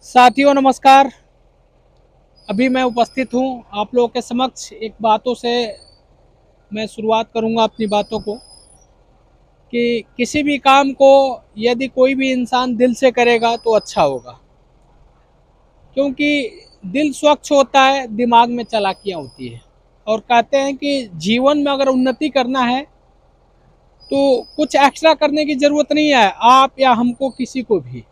साथियों नमस्कार। अभी मैं उपस्थित हूँ आप लोगों के समक्ष एक बातों से मैं शुरुआत करूँगा अपनी बातों को कि किसी भी काम को यदि कोई भी इंसान दिल से करेगा तो अच्छा होगा, क्योंकि दिल स्वच्छ होता है, दिमाग में चालाकियाँ होती है। और कहते हैं कि जीवन में अगर उन्नति करना है तो कुछ एक्स्ट्रा करने की ज़रूरत नहीं है, आप या हमको किसी को भी।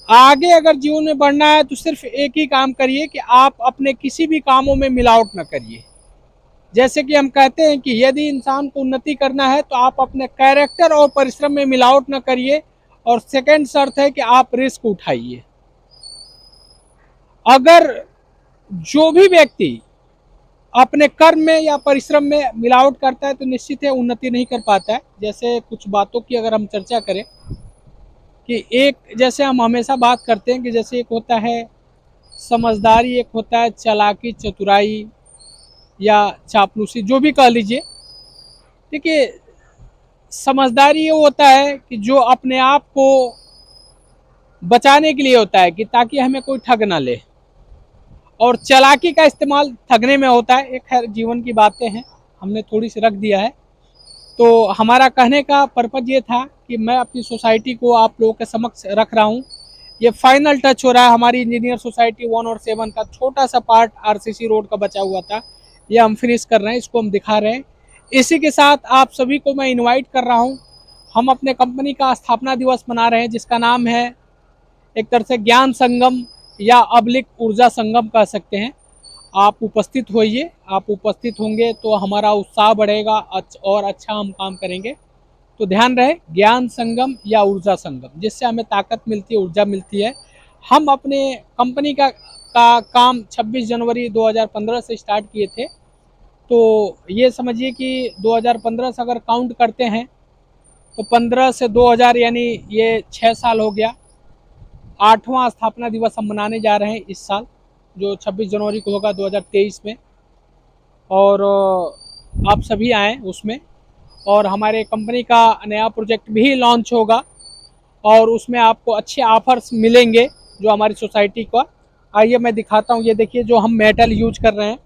आगे अगर जीवन में बढ़ना है तो सिर्फ एक ही काम करिए कि आप अपने किसी भी कामों में मिलावट न करिए। जैसे कि हम कहते हैं कि यदि इंसान को उन्नति करना है तो आप अपने कैरेक्टर और परिश्रम में मिलावट न करिए। और सेकंड शर्त है कि आप रिस्क उठाइए। अगर जो भी व्यक्ति अपने कर्म में या परिश्रम में मिलावट करता है तो निश्चित है उन्नति नहीं कर पाता है। जैसे कुछ बातों की अगर हम चर्चा करें कि एक जैसे हम हमेशा बात करते हैं कि जैसे एक होता है समझदारी, एक होता है चालाकी, चतुराई या चापलूसी, जो भी कह लीजिए। देखिए, समझदारी ये होता है कि जो अपने आप को बचाने के लिए होता है कि ताकि हमें कोई ठग ना ले। और चालाकी का इस्तेमाल ठगने में होता है। एक खैर जीवन की बातें हैं, हमने थोड़ी सी रख दिया है। तो हमारा कहने का पर्पज ये था कि मैं अपनी सोसाइटी को आप लोगों के समक्ष रख रहा हूँ। ये फाइनल टच हो रहा है हमारी इंजीनियर सोसाइटी 1 और 7 का। छोटा सा पार्ट आरसीसी रोड का बचा हुआ था, ये हम फिनिश कर रहे हैं, इसको हम दिखा रहे हैं। इसी के साथ आप सभी को मैं इनवाइट कर रहा हूँ। हम अपने कंपनी का स्थापना दिवस मना रहे हैं जिसका नाम है एक तरह से ज्ञान संगम या अब्लिक ऊर्जा संगम कह सकते हैं। आप उपस्थित होइए, आप उपस्थित होंगे तो हमारा उत्साह बढ़ेगा और अच्छा हम काम करेंगे। तो ध्यान रहे, ज्ञान संगम या ऊर्जा संगम, जिससे हमें ताकत मिलती है, ऊर्जा मिलती है। हम अपने कंपनी का काम 26 जनवरी 2015 से स्टार्ट किए थे। तो ये समझिए कि 2015 से अगर काउंट करते हैं तो 15 से 2000 यानी ये 6 साल हो गया। 8वां स्थापना दिवस हम मनाने जा रहे हैं इस साल, जो 26 जनवरी को होगा 2023 में। और आप सभी आएँ उसमें। और हमारे कंपनी का नया प्रोजेक्ट भी लॉन्च होगा और उसमें आपको अच्छे ऑफर्स मिलेंगे जो हमारी सोसाइटी का। आइए मैं दिखाता हूँ। ये देखिए जो हम मेटल यूज कर रहे हैं,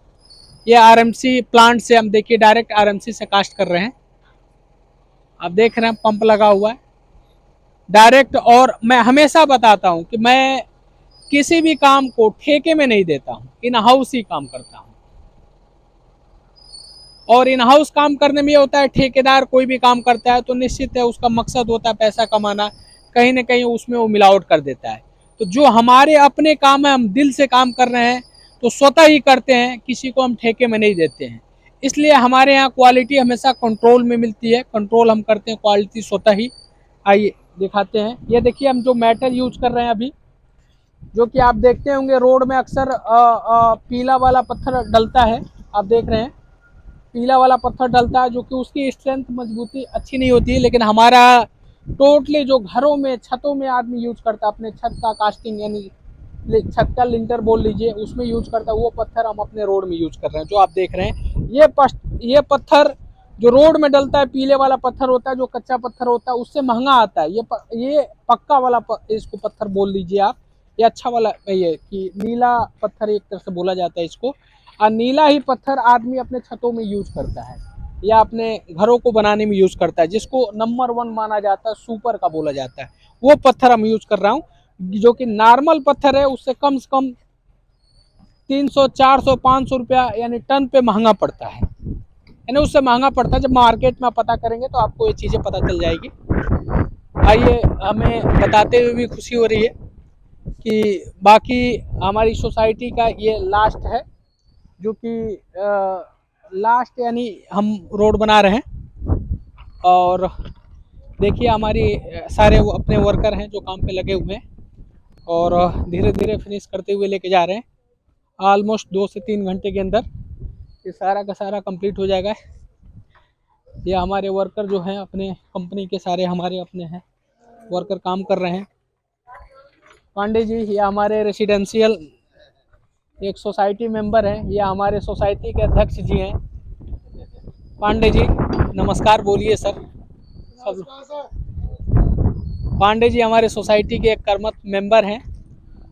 ये आरएमसी प्लांट से हम देखिए डायरेक्ट आरएमसी से कास्ट कर रहे हैं। आप देख रहे हैं पंप लगा हुआ है डायरेक्ट। और मैं हमेशा बताता हूँ कि मैं किसी भी काम को ठेके में नहीं देता हूँ, इन हाउस ही काम करता हूँ। और इन हाउस काम करने में ये होता है, ठेकेदार कोई भी काम करता है तो निश्चित है उसका मकसद होता है पैसा कमाना, कहीं ना कहीं उसमें वो मिलावट कर देता है। तो जो हमारे अपने काम है, हम दिल से काम कर रहे हैं तो स्वतः ही करते हैं, किसी को हम ठेके में नहीं देते हैं। इसलिए हमारे यहाँ क्वालिटी हमेशा कंट्रोल में मिलती है, कंट्रोल हम करते हैं क्वालिटी स्वतः ही। आइए दिखाते हैं। ये देखिए हम जो मेटल यूज कर रहे हैं अभी, जो कि आप देखते होंगे रोड में अक्सर पीला वाला पत्थर डलता है। आप देख रहे हैं पीला वाला पत्थर डलता है, जो कि उसकी स्ट्रेंथ मजबूती अच्छी नहीं होती है। लेकिन हमारा टोटली जो घरों में छतों में आदमी यूज करता है, अपने छत का कास्टिंग यानी छत का लिंटर बोल लीजिए, उसमें यूज करता है। वो पत्थर हम अपने रोड में यूज कर रहे हैं, जो आप देख रहे हैं। ये पत्थर जो रोड में डलता है, पीले वाला पत्थर होता है, जो कच्चा पत्थर होता है उससे महंगा आता है। ये पक्का वाला इसको पत्थर बोल लीजिए आप। ये अच्छा वाला ये कि नीला पत्थर एक तरह से बोला जाता है इसको। और नीला ही पत्थर आदमी अपने छतों में यूज करता है या अपने घरों को बनाने में यूज करता है, जिसको नंबर 1 माना जाता है, सुपर का बोला जाता है। वो पत्थर हम यूज कर रहा हूँ, जो कि नॉर्मल पत्थर है उससे कम से कम 300 400 500 रुपया यानी टन पे महंगा पड़ता है। यानी उससे महंगा पड़ता है। जब मार्केट में आप पता करेंगे तो आपको ये चीज़ें पता चल जाएगी। आइए, हमें बताते हुए भी खुशी हो रही है कि बाकी हमारी सोसाइटी का ये लास्ट है, जो कि लास्ट यानी हम रोड बना रहे हैं। और देखिए हमारी सारे वो अपने वर्कर हैं जो काम पे लगे हुए हैं और धीरे धीरे फिनिश करते हुए लेके जा रहे हैं। ऑलमोस्ट 2 से 3 घंटे के अंदर ये सारा का सारा कंप्लीट हो जाएगा। ये हमारे वर्कर जो हैं अपने कंपनी के सारे हमारे अपने हैं वर्कर काम कर रहे हैं। पांडे जी ये हमारे रेसिडेंशियल एक सोसाइटी मेंबर हैं, ये हमारे सोसाइटी के अध्यक्ष जी हैं। पांडे जी नमस्कार बोलिए सर। सब पांडे जी हमारे सोसाइटी के एक कर्मठ मेंबर हैं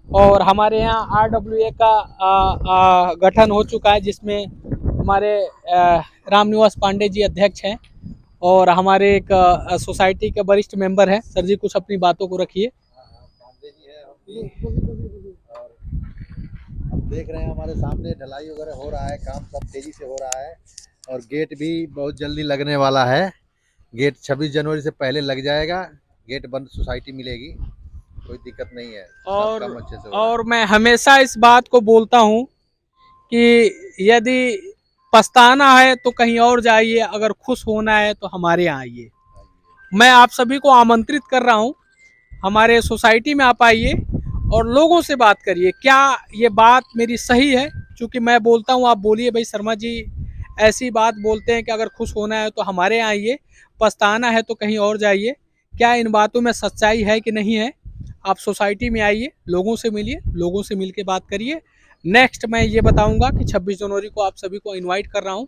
और हमारे यहाँ RWA का गठन हो चुका है, जिसमें हमारे रामनिवास पांडे जी अध्यक्ष हैं और हमारे एक सोसाइटी के वरिष्ठ मेंबर हैं। सर जी कुछ अपनी बातों को रखिए। पांडे जी है और अब देख रहे हैं हमारे सामने ढलाई वगैरह हो रहा है, काम सब तेजी से हो रहा है और गेट भी बहुत जल्दी लगने वाला है। गेट 26 जनवरी से पहले लग जाएगा। गेट बंद सोसाइटी मिलेगी, कोई दिक्कत नहीं है। सब काम अच्छे से हो रहा है। और मैं हमेशा इस बात को बोलता हूँ कि यदि पछताना है तो कहीं और जाइए, अगर खुश होना है तो हमारे यहाँ आइए। मैं आप सभी को आमंत्रित कर रहा हूँ, हमारे सोसाइटी में आप आइए और लोगों से बात करिए। क्या ये बात मेरी सही है? क्योंकि मैं बोलता हूँ, आप बोलिए भाई शर्मा जी ऐसी बात बोलते हैं कि अगर खुश होना है तो हमारे यहाँ आइए, पछताना है तो कहीं और जाइए। क्या इन बातों में सच्चाई है कि नहीं है? आप सोसाइटी में आइए, लोगों से मिलिए, लोगों से मिल के बात करिए। नेक्स्ट मैं ये बताऊंगा कि 26 जनवरी को आप सभी को इनवाइट कर रहा हूँ,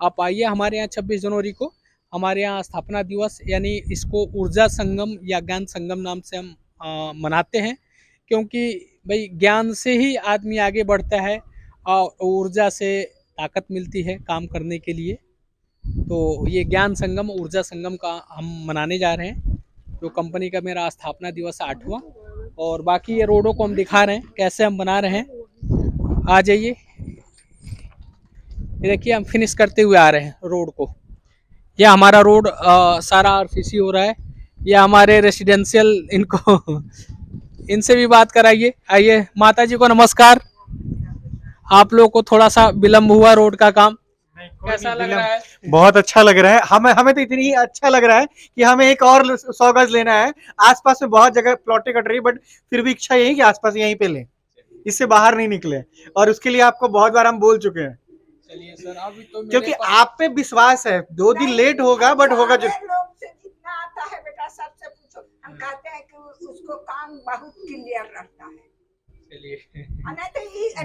आप आइए हमारे यहाँ 26 जनवरी को। हमारे यहाँ स्थापना दिवस यानी इसको ऊर्जा संगम या ज्ञान संगम नाम से हम मनाते हैं, क्योंकि भाई ज्ञान से ही आदमी आगे बढ़ता है और ऊर्जा से ताकत मिलती है काम करने के लिए। तो ये ज्ञान संगम ऊर्जा संगम का हम मनाने जा रहे हैं, जो कंपनी का मेरा स्थापना दिवस 8वां। और बाकी ये रोडों को हम दिखा रहे हैं कैसे हम बना रहे हैं। आ जाइए, ये देखिए हम फिनिश करते हुए आ रहे हैं रोड को। ये हमारा रोड सारा आरसीसी हो रहा है। ये हमारे रेसिडेंशियल इनको इनसे भी बात कराइए। आइए, माता जी को नमस्कार। आप लोग को थोड़ा सा विलम्ब हुआ रोड का काम, कैसा लग रहा है? बहुत अच्छा लग रहा है। हमें तो इतनी अच्छा लग रहा है कि हमें एक और 100 गज लेना है। आसपास में बहुत जगह प्लॉटें कट रही है, बट फिर भी इच्छा यही कि आसपास यहीं पे लें, इससे बाहर नहीं निकले। और उसके लिए आपको बहुत बार हम बोल चुके हैं। चलिए सर, अभी तो क्योंकि आप पे विश्वास है, 2 दिन लेट होगा बट होगा जो। लोग से जितना आता है बेटा सबसे पूछो, हम कहते हैं कि उसको काम बहुत क्लियर रहता है। चलिए,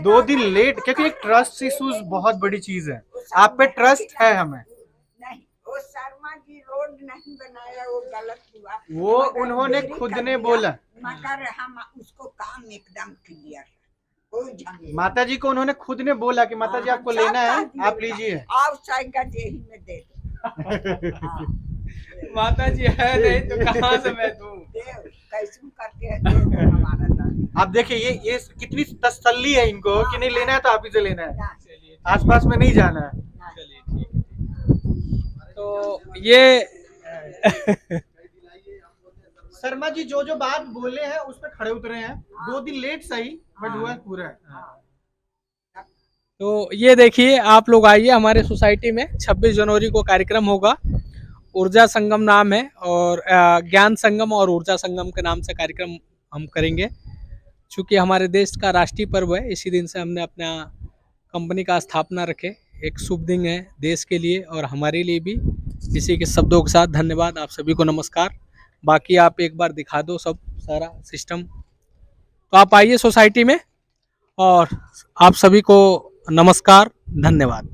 2 दिन लेट, क्योंकि एक ट्रस्ट इशूज बहुत बड़ी चीज है। आप पे ट्रस्ट है हमें। नहीं, वो शर्मा जी रोड नहीं बनाया, वो गलत हुआ। वो उन्होंने खुद ने बोला, मगर हम उसको काम एकदम क्लियर, कोई झमेला। माता जी को उन्होंने खुद ने बोला कि माता जी आपको लेना है, आप लीजिए। आप साइकिल यही में दे दो। माता जी है नहीं तो कहाँ से मैं दूं? कैसे करके दे दो हमारा दान। आप देखिए ये कितनी तसल्ली है इनको कि नहीं लेना है तो आप ही से लेना है, चलिए, आसपास में नहीं जाना है। चलिए ठीक है। तो ये शर्मा जी जो बात बोले हैं उस पर खड़े उतरे हैं। 2 दिन लेट सही, बट हुआ पूरा है। तो ये देखिए, आप लोग आइए हमारे सोसाइटी में। 26 जनवरी को कार्यक्रम होगा, ऊर्जा संगम नाम है और ज्ञान संगम और ऊर्जा संगम के नाम से कार्यक्रम हम करेंगे। चूँकि हमारे देश का राष्ट्रीय पर्व है, इसी दिन से हमने अपना कंपनी का स्थापना रखे। एक शुभ दिन है देश के लिए और हमारे लिए भी। इसी के शब्दों के साथ धन्यवाद, आप सभी को नमस्कार। बाकी आप एक बार दिखा दो सब सारा सिस्टम। तो आप आइए सोसाइटी में और आप सभी को नमस्कार, धन्यवाद।